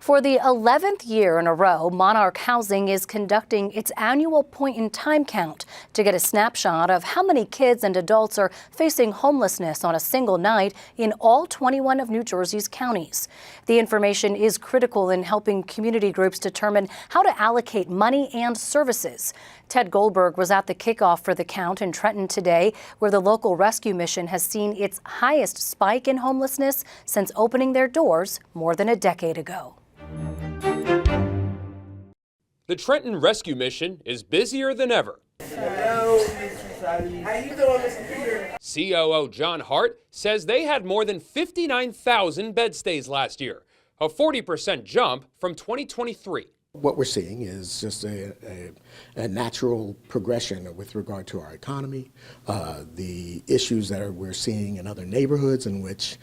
For the 11th year in a row, Monarch Housing is conducting its annual point-in-time count to get a snapshot of how many kids and adults are facing homelessness on a single night in all 21 of New Jersey's counties. The information is critical in helping community groups determine how to allocate money and services. Ted Goldberg was at the kickoff for the count in Trenton today, where the local rescue mission has seen its highest spike in homelessness since opening their doors more than a decade ago. The Trenton Rescue Mission is busier than ever. Hello, How you doing, Mr. Peter? COO John Hart says they had more than 59,000 bed stays last year, a 40% jump from 2023. What we're seeing is just a natural progression with regard to our economy, the issues that we're seeing in other neighborhoods in which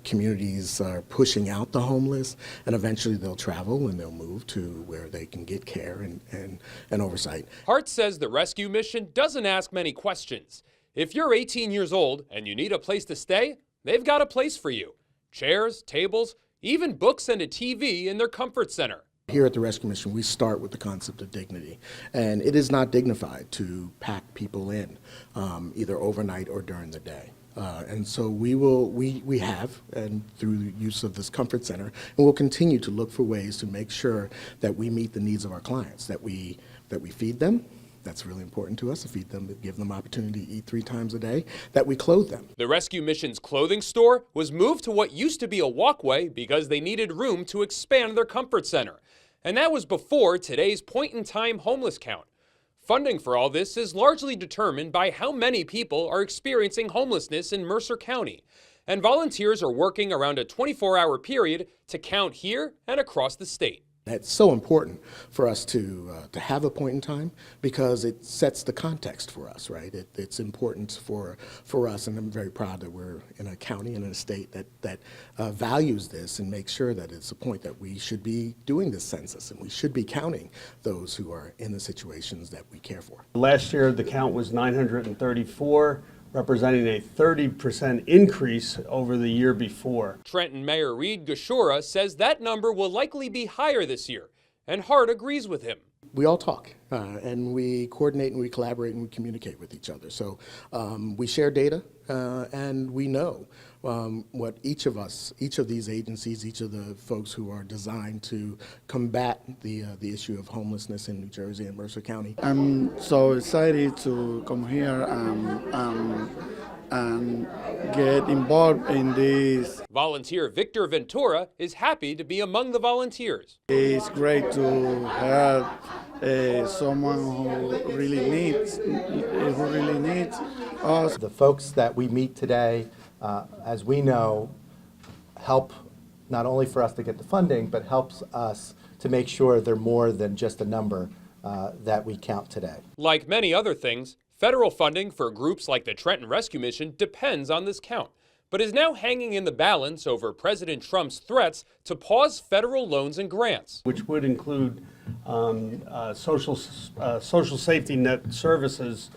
communities are pushing out the homeless, and eventually they'll travel and they'll move to where they can get care and oversight. Hart says the rescue mission doesn't ask many questions. If you're 18 years old and you need a place to stay, they've got a place for you. Chairs, tables, even books and a TV in their comfort center. Here at the Rescue Mission, we start with the concept of dignity, and it is not dignified to pack people in, either overnight or during the day. And so we have, and through the use of this comfort center, and we'll continue to look for ways to make sure that we meet the needs of our clients, that we feed them. That's really important to us, to feed them, to give them opportunity to eat 3 times a day, that we clothe them. The Rescue Mission's clothing store was moved to what used to be a walkway because they needed room to expand their comfort center. And that was before today's point-in-time homeless count. Funding for all this is largely determined by how many people are experiencing homelessness in Mercer County. And volunteers are working around a 24-hour period to count here and across the state. It's so important for us to have a point in time because it sets the context for us, right? It's important for us, and I'm very proud that we're in a county and in a state that values this and makes sure that it's a point that we should be doing this census and we should be counting those who are in the situations that we care for. Last year, the count was 934. Representing a 30% increase over the year before. Trenton Mayor Reed Gashora says that number will likely be higher this year, and Hart agrees with him. We all talk, and we coordinate and we collaborate and we communicate with each other. So we share data, and we know what each of these agencies, each of the folks who are designed to combat the issue of homelessness in New Jersey and Mercer County. I'm so excited to come here and get involved in this. Volunteer Victor Ventura is happy to be among the volunteers. It's great to have someone who really needs us. The folks that we meet today, as we know, help not only for us to get the funding, but helps us to make sure they're more than just a number that we count today. Like many other things, federal funding for groups like the Trenton Rescue Mission depends on this count, but is now hanging in the balance over President Trump's threats to pause federal loans and grants. Which would include social safety net services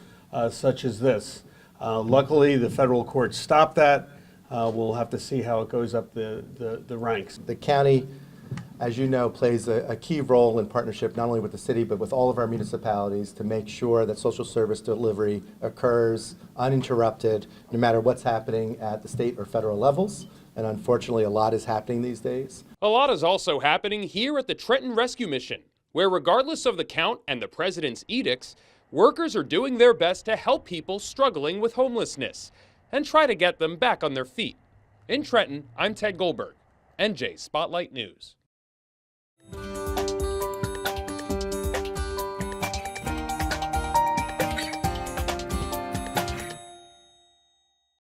such as this. Luckily, the federal court stopped that. We'll have to see how it goes up the ranks. The county, as you know, plays a key role in partnership not only with the city but with all of our municipalities to make sure that social service delivery occurs uninterrupted no matter what's happening at the state or federal levels. And unfortunately, a lot is happening these days. A lot is also happening here at the Trenton Rescue Mission, where regardless of the count and the president's edicts, workers are doing their best to help people struggling with homelessness and try to get them back on their feet. In Trenton, I'm Ted Goldberg, NJ Spotlight News.